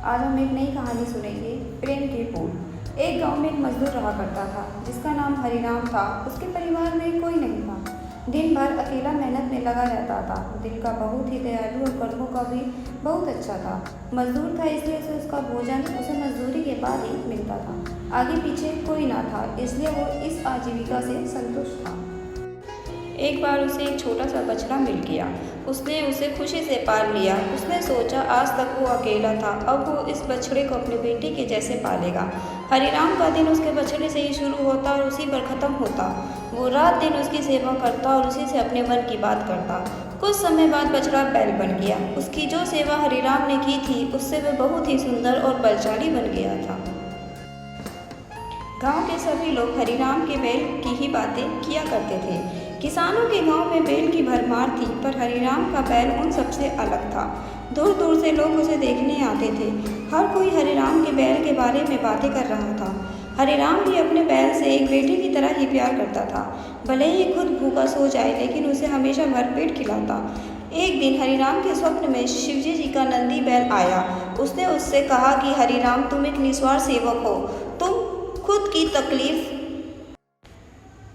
आज हम एक नई कहानी सुनेंगे, प्रेम के फूल। एक गांव में एक मजदूर रहा करता था जिसका नाम हरिराम था। उसके परिवार में कोई नहीं था। दिन भर अकेला मेहनत में लगा रहता था। दिल का बहुत ही दयालु और कर्मों का भी बहुत अच्छा था। मजदूर था इसलिए उसका भोजन उसे मजदूरी के बाद ही मिलता था। आगे पीछे कोई ना था इसलिए वो इस आजीविका से संतुष्ट था। एक बार उसे एक छोटा सा बछड़ा मिल गया। उसने उसे खुशी से पाल लिया। उसने सोचा आज तक वो अकेला था, अब वो इस बछड़े को अपने बेटे के जैसे पालेगा। हरिराम का दिन उसके बछड़े से ही शुरू होता और उसी पर ख़त्म होता। वो रात दिन उसकी सेवा करता और उसी से अपने मन की बात करता। कुछ समय बाद बछड़ा बैल बन गया। उसकी जो सेवा हरिराम ने की थी उससे वह बहुत ही सुंदर और बलशाली बन गया था। गांव के सभी लोग हरिराम के बैल की ही बातें किया करते थे। किसानों के गांव में बैल की भरमार थी, पर हरिराम का बैल उन सबसे अलग था। दूर दूर से लोग उसे देखने आते थे। हर कोई हरिराम के बैल के बारे में बातें कर रहा था। हरिराम भी अपने बैल से एक बेटे की तरह ही प्यार करता था। भले ही खुद भूखा सो जाए, लेकिन उसे हमेशा भरपेट खिलाता। एक दिन हरिराम के स्वप्न में शिवजी जी का नंदी बैल आया। उसने उससे कहा कि हरिराम, तुम एक निस्वार्थ सेवक हो। तुम खुद की तकलीफ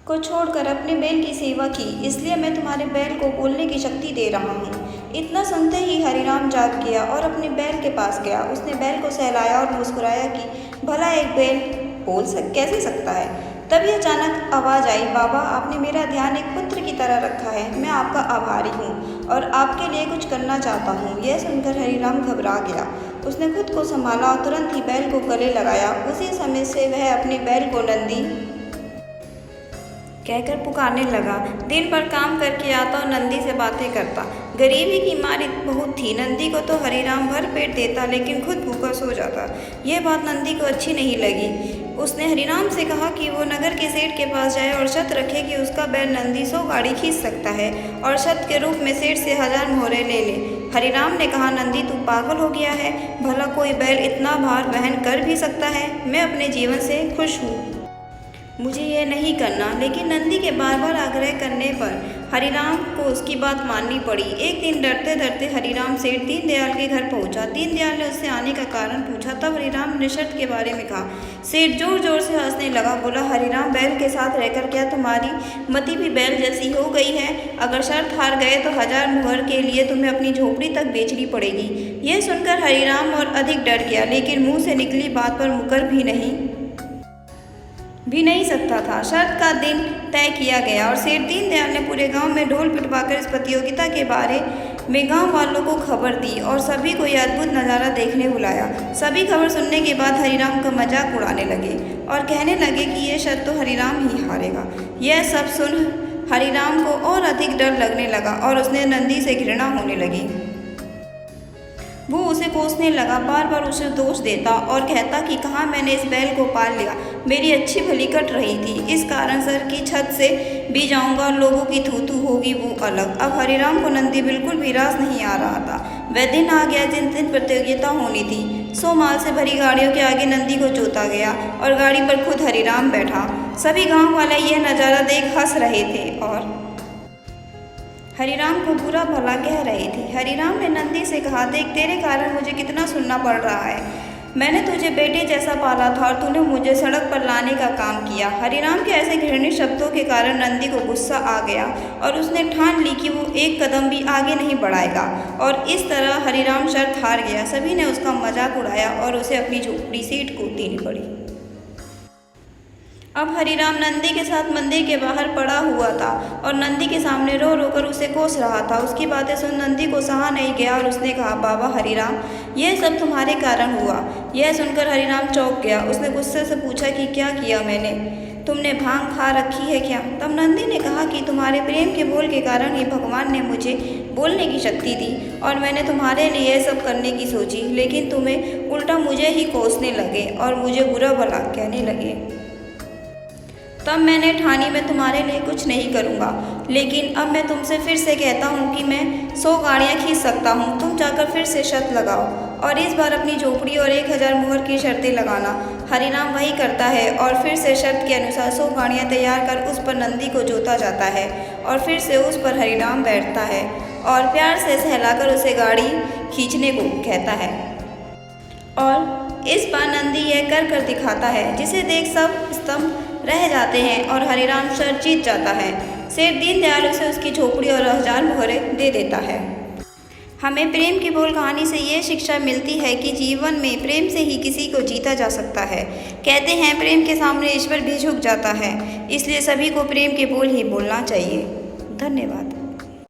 को छोड़कर अपने बैल की सेवा की, इसलिए मैं तुम्हारे बैल को बोलने की शक्ति दे रहा हूँ। इतना सुनते ही हरिराम जाग गया और अपने बैल के पास गया। उसने बैल को सहलाया और मुस्कुराया कि भला एक बैल कैसे सकता है। तभी अचानक आवाज़ आई, बाबा, आपने मेरा ध्यान एक पुत्र की तरह रखा है। मैं आपका आभारी हूँ और आपके लिए कुछ करना चाहता हूँ। यह सुनकर हरिराम घबरा गया। उसने खुद को संभाला और तुरंत ही बैल को गले लगाया। उसी समय से वह अपने बैल को नंदी कहकर पुकारने लगा। दिन भर काम करके आता और नंदी से बातें करता। गरीबी की मारी बहुत थी। नंदी को तो हरिराम भर पेट देता, लेकिन खुद भूखा सो जाता। यह बात नंदी को अच्छी नहीं लगी। उसने हरिराम से कहा कि वो नगर के सेठ के पास जाए और शर्त रखे कि उसका बैल नंदी 100 गाड़ी खींच सकता है और शर्त के रूप में सेठ से 1000 मोहरें ले ले। हरिराम ने कहा, नंदी, तू पागल हो गया है। भला कोई बैल इतना भार वहन कर भी सकता है? मैं अपने जीवन से खुश हूँ, मुझे यह नहीं करना। लेकिन नंदी के बार बार आग्रह करने पर हरिराम को उसकी बात माननी पड़ी। एक दिन डरते डरते हरिराम सेठ दीनदयाल के घर पहुंचा। दीनदयाल ने उससे आने का कारण पूछा। तब हरिराम ने शर्त के बारे में कहा। सेठ जोर जोर से हंसने लगा। बोला, हरिराम, बैल के साथ रहकर क्या तुम्हारी मति भी बैल जैसी हो गई है? अगर शर्त हार गए तो 1000 मुहर के लिए तुम्हें अपनी झोपड़ी तक बेचनी पड़ेगी। यह सुनकर हरिराम और अधिक डर गया, लेकिन मुँह से निकली बात पर मुकर भी नहीं सकता था। शर्त का दिन तय किया गया और सेठ दीनदयाल ने पूरे गांव में ढोल पिटवाकर इस प्रतियोगिता के बारे में गांव वालों को खबर दी और सभी को यह अद्भुत नज़ारा देखने बुलाया। सभी खबर सुनने के बाद हरिराम का मजाक उड़ाने लगे और कहने लगे कि यह शर्त तो हरिराम ही हारेगा। यह सब सुन हरिराम को और अधिक डर लगने लगा और उसने नंदी से घृणा होने लगी। वो उसे कोसने लगा, बार बार उसे दोष देता और कहता कि कहाँ मैंने इस बैल को पाल लिया। मेरी अच्छी भली कट रही थी, इस कारण सर की छत से भी जाऊंगा और लोगों की थू होगी वो अलग। अब हरिराम को नंदी बिल्कुल भी रास नहीं आ रहा था। वह दिन आ गया जिन दिन प्रतियोगिता होनी थी। 100 माल से भरी गाड़ियों के आगे नंदी को जोता गया और गाड़ी पर खुद हरिराम बैठा। सभी गाँव वाले यह नज़ारा देख हंस रहे थे और हरिराम को बुरा भला कह रहे थे। हरिराम ने नंदी से कहा, देख, तेरे कारण मुझे कितना सुनना पड़ रहा है। मैंने तुझे बेटे जैसा पाला था और तूने मुझे सड़क पर लाने का काम किया। हरिराम के ऐसे घृणित शब्दों के कारण नंदी को गुस्सा आ गया और उसने ठान ली कि वो एक कदम भी आगे नहीं बढ़ाएगा और इस तरह हरिराम शर्त हार गया। सभी ने उसका मजाक उड़ाया और उसे अपनी झोपड़ी सेठ को देनी पड़ी। अब हरिराम नंदी के साथ मंदिर के बाहर पड़ा हुआ था और नंदी के सामने रो रो कर उसे कोस रहा था। उसकी बातें सुन नंदी को सहा नहीं गया और उसने कहा, बाबा हरिराम, यह सब तुम्हारे कारण हुआ। यह सुनकर हरिराम चौंक गया। उसने गुस्से से पूछा कि क्या किया मैंने? तुमने भांग खा रखी है क्या? तब नंदी ने कहा कि तुम्हारे प्रेम के बोल के कारण ही भगवान ने मुझे बोलने की शक्ति दी और मैंने तुम्हारे लिए यह सब करने की सोची, लेकिन तुम्हें उल्टा मुझे ही कोसने लगे और मुझे बुरा भला कहने लगे। तब मैंने ठानी मैं तुम्हारे लिए कुछ नहीं करूँगा। लेकिन अब मैं तुमसे फिर से कहता हूँ कि मैं 100 गाड़ियाँ खींच सकता हूँ। तुम जाकर फिर से शर्त लगाओ और इस बार अपनी झोपड़ी और 1000 मुहर की शर्तें लगाना। हरिराम वही करता है और फिर से शर्त के अनुसार 100 गाड़ियाँ तैयार कर उस पर नंदी को जोता जाता है और फिर से उस पर हरिराम बैठता है और प्यार से सहलाकर उसे गाड़ी खींचने को कहता है। और इस बार नंदी यह कर दिखाता है, जिसे देख सब स्तंभ रह जाते हैं और हरिराम शर जीत जाता है। सेठ दीनदयाल उसे उसकी झोपड़ी और 1000 मोहरें दे देता है। हमें प्रेम की बोल कहानी से ये शिक्षा मिलती है कि जीवन में प्रेम से ही किसी को जीता जा सकता है। कहते हैं प्रेम के सामने ईश्वर भी झुक जाता है, इसलिए सभी को प्रेम के बोल ही बोलना चाहिए। धन्यवाद।